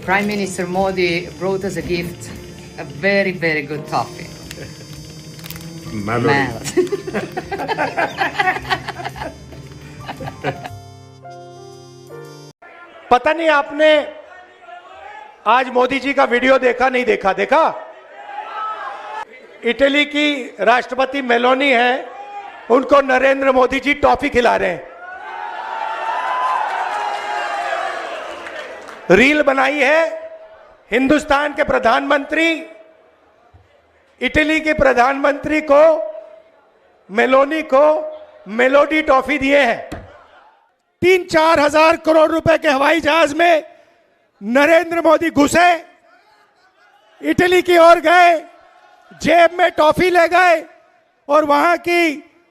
Prime Minister Modi brought us a gift, a very, very good toffee. Melody. पता नहीं आपने आज मोदी जी का वीडियो देखा नहीं देखा? देखा? इटली की राष्ट्रपति मेलोनी है, उनको नरेंद्र मोदी जी टॉफी खिला रहे हैं। रील बनाई है हिंदुस्तान के प्रधानमंत्री इटली के प्रधानमंत्री को, मेलोनी को मेलोडी टॉफी दिए हैं। 3-4 हजार करोड़ रुपए के हवाई जहाज में नरेंद्र मोदी घुसे, इटली की ओर गए, जेब में टॉफी ले गए और वहां की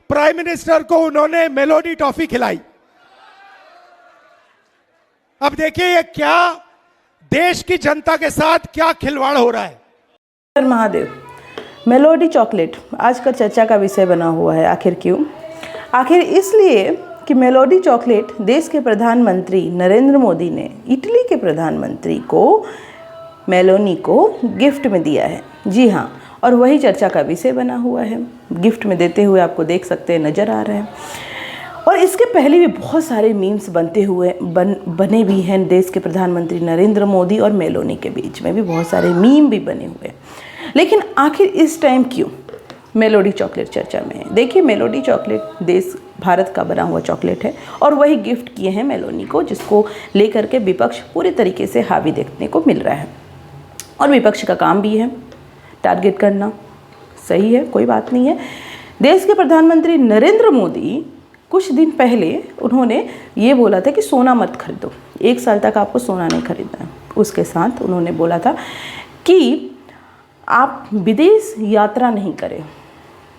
प्राइम मिनिस्टर को उन्होंने मेलोडी टॉफी खिलाई। अब देखिए ये क्या देश की जनता के साथ क्या खिलवाड़ हो रहा है। महादेव, मेलोडी चॉकलेट आजकल चर्चा का विषय बना हुआ है। आखिर क्यों? आखिर इसलिए कि मेलोडी चॉकलेट देश के प्रधानमंत्री नरेंद्र मोदी ने इटली के प्रधानमंत्री को, मेलोनी को गिफ्ट में दिया है। जी हाँ, और वही चर्चा का विषय बना हुआ है। गिफ्ट में देते हुए आपको देख सकते हैं, नज़र आ रहे हैं। और इसके पहले भी बहुत सारे मीम्स बने भी हैं देश के प्रधानमंत्री नरेंद्र मोदी और मेलोनी के बीच में भी बहुत सारे मीम भी बने हुए हैं। लेकिन आखिर इस टाइम क्यों मेलोडी चॉकलेट चर्चा में है? देखिए, मेलोडी चॉकलेट देश भारत का बना हुआ चॉकलेट है और वही गिफ्ट किए हैं मेलोनी को, जिसको लेकर के विपक्ष पूरे तरीके से हावी देखने को मिल रहा है। और विपक्ष का काम भी है टारगेट करना। सही है, कोई बात नहीं है। देश के प्रधानमंत्री नरेंद्र मोदी कुछ दिन पहले उन्होंने ये बोला था कि सोना मत खरीदो, 1 साल तक आपको सोना नहीं खरीदना है। उसके साथ उन्होंने बोला था कि आप विदेश यात्रा नहीं करें,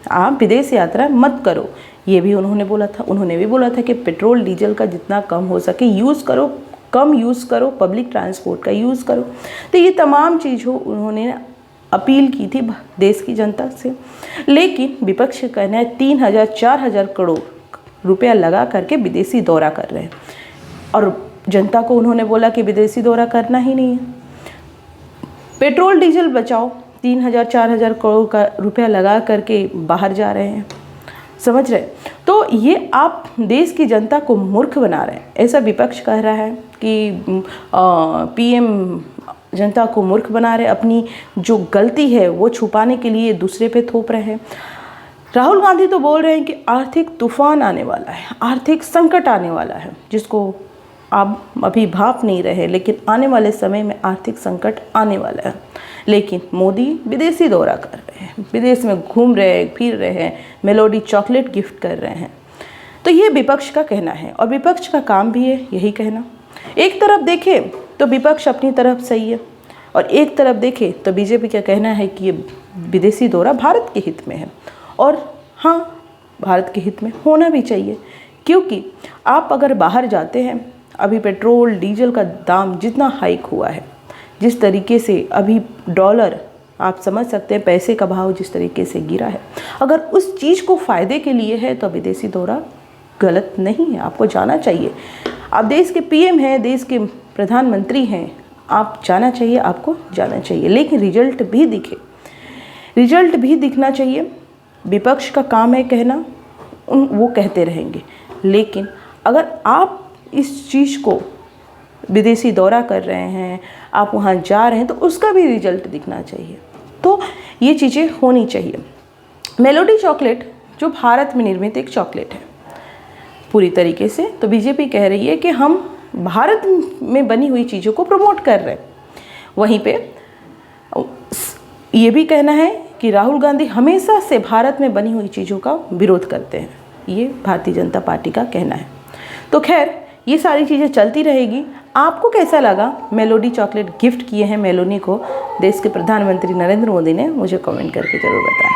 आप विदेश यात्रा मत करो, ये भी उन्होंने बोला था। उन्होंने भी बोला था कि पेट्रोल डीजल का जितना कम हो सके यूज़ करो, कम यूज़ करो, पब्लिक ट्रांसपोर्ट का यूज़ करो। तो ये तमाम चीज़ों उन्होंने अपील की थी देश की जनता से। लेकिन विपक्ष का कहना है 3,000-4,000 करोड़ रुपया लगा करके विदेशी दौरा कर रहे हैं और जनता को उन्होंने बोला कि विदेशी दौरा करना ही नहीं है, पेट्रोल डीजल बचाओ। 3,000-4,000 करोड़ का रुपया लगा करके बाहर जा रहे हैं, समझ रहे? तो ये आप देश की जनता को मूर्ख बना रहे हैं, ऐसा विपक्ष कह रहा है कि पीएम जनता को मूर्ख बना रहे, अपनी जो गलती है वो छुपाने के लिए दूसरे पे थोप रहे हैं। राहुल गांधी तो बोल रहे हैं कि आर्थिक तूफान आने वाला है, आर्थिक संकट आने वाला है, जिसको आप अभी भाप नहीं रहे, लेकिन आने वाले समय में आर्थिक संकट आने वाला है। लेकिन मोदी विदेशी दौरा कर रहे हैं, विदेश में घूम रहे हैं, फिर रहे हैं, मेलोडी चॉकलेट गिफ्ट कर रहे हैं। तो ये विपक्ष का कहना है और विपक्ष का काम भी है यही कहना। एक तरफ देखें तो विपक्ष अपनी तरफ सही है और एक तरफ देखें तो बीजेपी का कहना है कि ये विदेशी दौरा भारत के हित में है। और हाँ, भारत के हित में होना भी चाहिए, क्योंकि आप अगर बाहर जाते हैं, अभी पेट्रोल डीजल का दाम जितना हाइक हुआ है, जिस तरीके से अभी डॉलर, आप समझ सकते हैं पैसे का भाव जिस तरीके से गिरा है, अगर उस चीज़ को फ़ायदे के लिए है तो विदेशी दौरा गलत नहीं है, आपको जाना चाहिए। आप देश के पीएम हैं, देश के प्रधानमंत्री हैं, आप जाना चाहिए, आपको जाना चाहिए। लेकिन रिजल्ट भी दिखे, रिजल्ट भी दिखना चाहिए। विपक्ष का काम है कहना, वो कहते रहेंगे। लेकिन अगर आप इस चीज़ को विदेशी दौरा कर रहे हैं, आप वहाँ जा रहे हैं, तो उसका भी रिजल्ट दिखना चाहिए। तो ये चीज़ें होनी चाहिए। मेलोडी चॉकलेट जो भारत में निर्मित एक चॉकलेट है पूरी तरीके से, तो बीजेपी कह रही है कि हम भारत में बनी हुई चीज़ों को प्रमोट कर रहे हैं। वहीं पे ये भी कहना है कि राहुल गांधी हमेशा से भारत में बनी हुई चीज़ों का विरोध करते हैं, ये भारतीय जनता पार्टी का कहना है। तो खैर, ये सारी चीज़ें चलती रहेगी। आपको कैसा लगा मेलोडी चॉकलेट गिफ्ट किए हैं मेलोनी को देश के प्रधानमंत्री नरेंद्र मोदी ने? मुझे कमेंट करके ज़रूर बताएं।